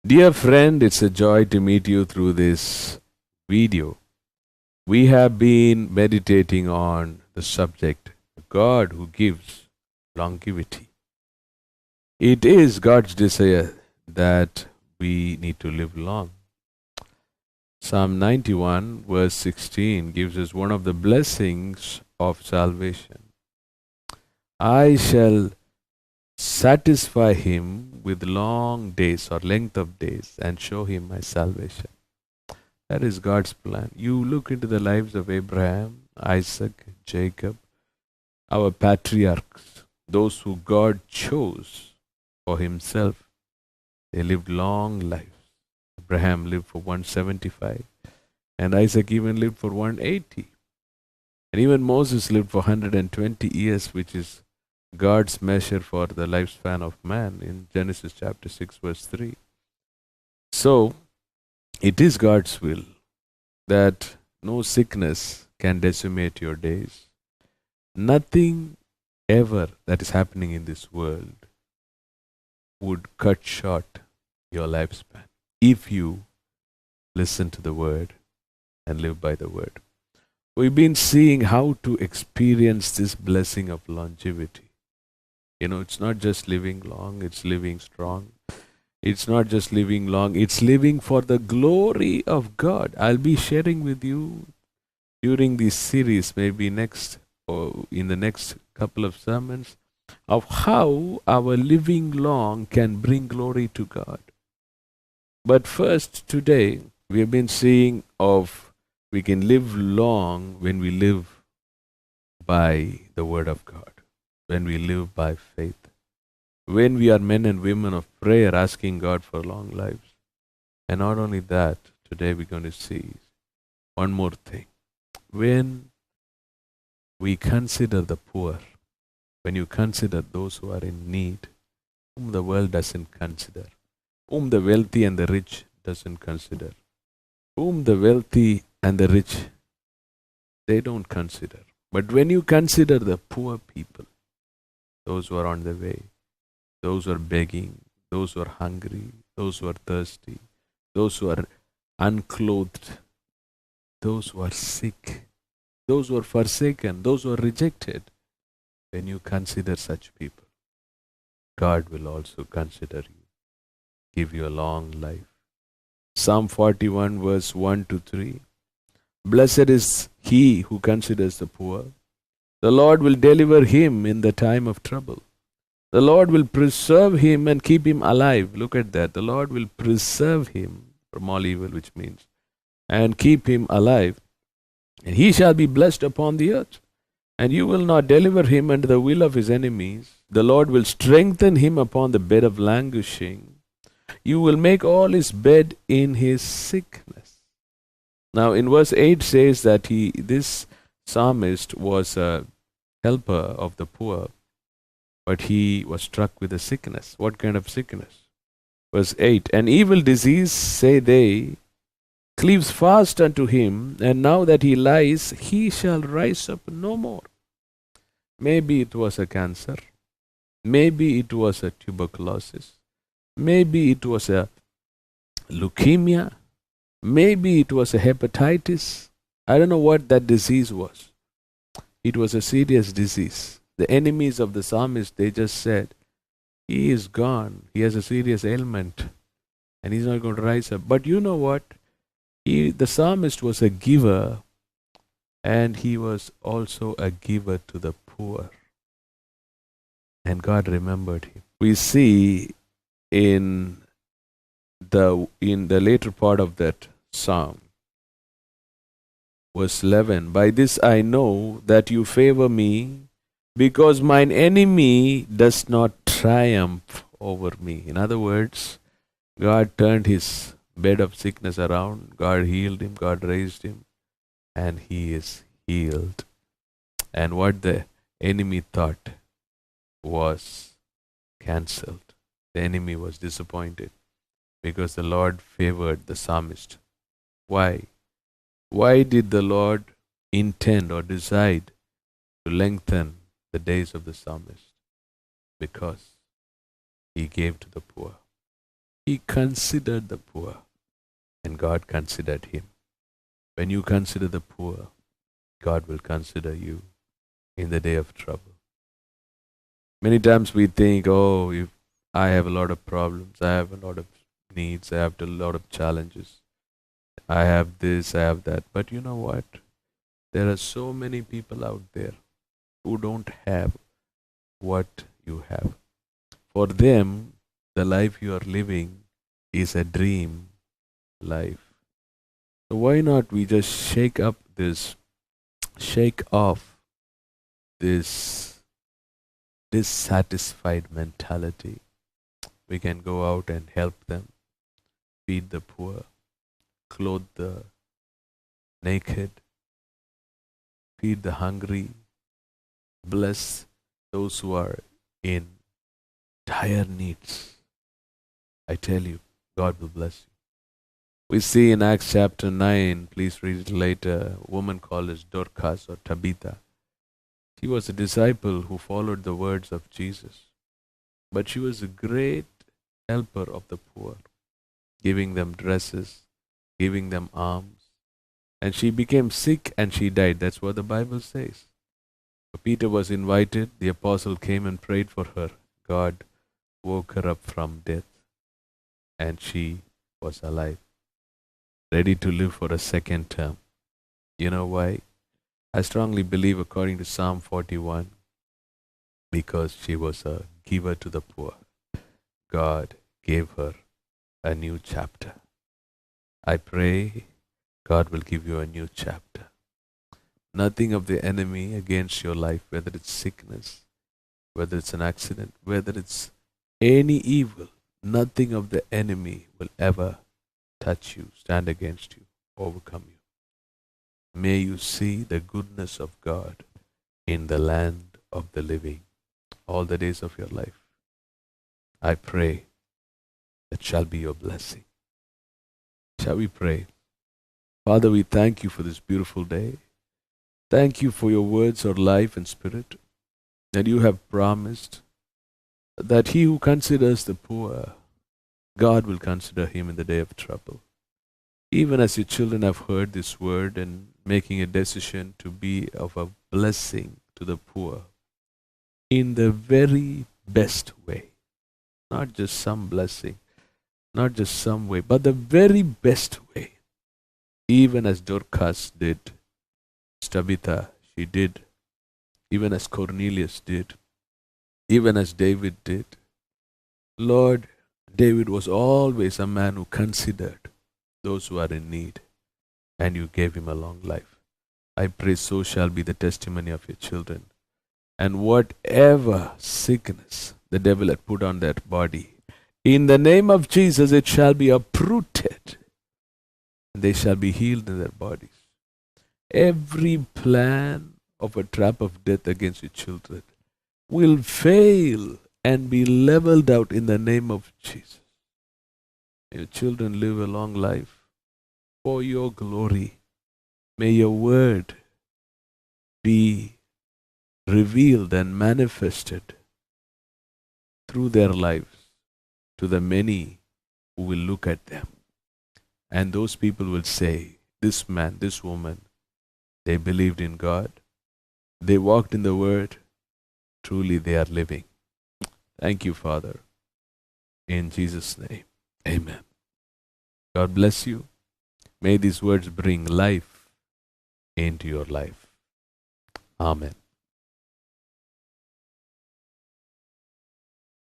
Dear friend, it's a joy to meet you through this video. We have been meditating on the subject, God who gives longevity. It is God's desire that we need to live long. Psalm 91 verse 16 gives us one of the blessings of salvation. I shall satisfy him with long days or length of days and show him my salvation. That is God's plan. You look into the lives of Abraham, Isaac, Jacob, our patriarchs, those who God chose for himself. They lived long lives. Abraham lived for 175 and Isaac even lived for 180. And even Moses lived for 120 years, which is God's measure for the lifespan of man in Genesis chapter 6 verse 3. So, it is God's will that no sickness can decimate your days. Nothing ever that is happening in this world would cut short your lifespan if you listen to the word and live by the word. We've been seeing how to experience this blessing of longevity. It's not just living long, it's living strong. It's not just living long, it's living for the glory of God. I'll be sharing with you during this series, maybe next or in the next couple of sermons, of how our living long can bring glory to God. But first, today, we have been seeing of we can live long when we live by the word of God, when we live by faith, when we are men and women of prayer asking God for long lives. And not only that, today we're going to see one more thing. When we consider the poor, when you consider those who are in need, whom the world doesn't consider, whom the wealthy and the rich doesn't consider, whom the wealthy and the rich, they don't consider. But when you consider the poor people, those who are on the way, those who are begging, those who are hungry, those who are thirsty, those who are unclothed, those who are sick, those who are forsaken, those who are rejected, when you consider such people, God will also consider you, give you a long life. Psalm 41 verse 1 to 3. Blessed is he who considers the poor. The Lord will deliver him in the time of trouble. The Lord will preserve him and keep him alive. Look at that. The Lord will preserve him from all evil, which means, and keep him alive. And he shall be blessed upon the earth. And you will not deliver him under the will of his enemies. The Lord will strengthen him upon the bed of languishing. You will make all his bed in his sickness. Now in verse 8 says that this psalmist was a helper of the poor, but he was struck with a sickness. What kind of sickness? Verse 8, an evil disease, say they, cleaves fast unto him, and now that he lies, he shall rise up no more. Maybe it was a cancer. Maybe it was a tuberculosis. Maybe it was a leukemia. Maybe it was a hepatitis. I don't know what that disease was. It was a serious disease. The enemies of the psalmist, they just said, he is gone. He has a serious ailment and he's not going to rise up. But you know what? The psalmist was a giver, and he was also a giver to the poor. And God remembered him. We see in the later part of that psalm, verse 11, by this I know that you favor me, because mine enemy does not triumph over me. In other words, God turned his bed of sickness around. God healed him. God raised him. And he is healed. And what the enemy thought was cancelled. The enemy was disappointed because the Lord favored the psalmist. Why? Why did the Lord intend or decide to lengthen the days of the psalmist? Because he gave to the poor. He considered the poor, and God considered him. When you consider the poor, God will consider you in the day of trouble. Many times we think, oh, if I have a lot of problems, I have a lot of needs, I have a lot of challenges, I have this, I have that. But you know what? There are so many people out there who don't have what you have. For them, the life you are living is a dream life. So why not we just shake off this dissatisfied mentality? We can go out and help them, feed the poor, clothe the naked, feed the hungry, bless those who are in dire needs. I tell you, God will bless you. We see in Acts chapter 9, please read it later, a woman called as Dorcas or Tabitha. She was a disciple who followed the words of Jesus. But she was a great helper of the poor, giving them dresses, giving them alms. And she became sick and she died. That's what the Bible says. So Peter was invited. The apostle came and prayed for her. God woke her up from death. And she was alive, ready to live for a second term. You know why? I strongly believe, according to Psalm 41, because she was a giver to the poor, God gave her a new chapter. I pray God will give you a new chapter. Nothing of the enemy against your life, whether it's sickness, whether it's an accident, whether it's any evil, nothing of the enemy will ever touch you, stand against you, overcome you. May you see the goodness of God in the land of the living all the days of your life. I pray that shall be your blessing. Shall we pray? Father, we thank you for this beautiful day. Thank you for your words of life and spirit, that you have promised that he who considers the poor, God will consider him in the day of trouble. Even as your children have heard this word and making a decision to be of a blessing to the poor in the very best way, not just some blessing, not just some way, but the very best way, even as Dorcas did, Tabitha, she did, even as Cornelius did, even as David did. Lord, David was always a man who considered those who are in need, and you gave him a long life. I pray so shall be the testimony of your children. And whatever sickness the devil had put on that body, in the name of Jesus it shall be uprooted, and they shall be healed in their bodies. Every plan of a trap of death against your children will fail and be leveled out in the name of Jesus. May your children live a long life for your glory. May your word be revealed and manifested through their lives to the many who will look at them. And those people will say, this man, this woman, they believed in God. They walked in the word. Truly they are living. Thank you, Father. In Jesus' name, amen. God bless you. May these words bring life into your life. Amen.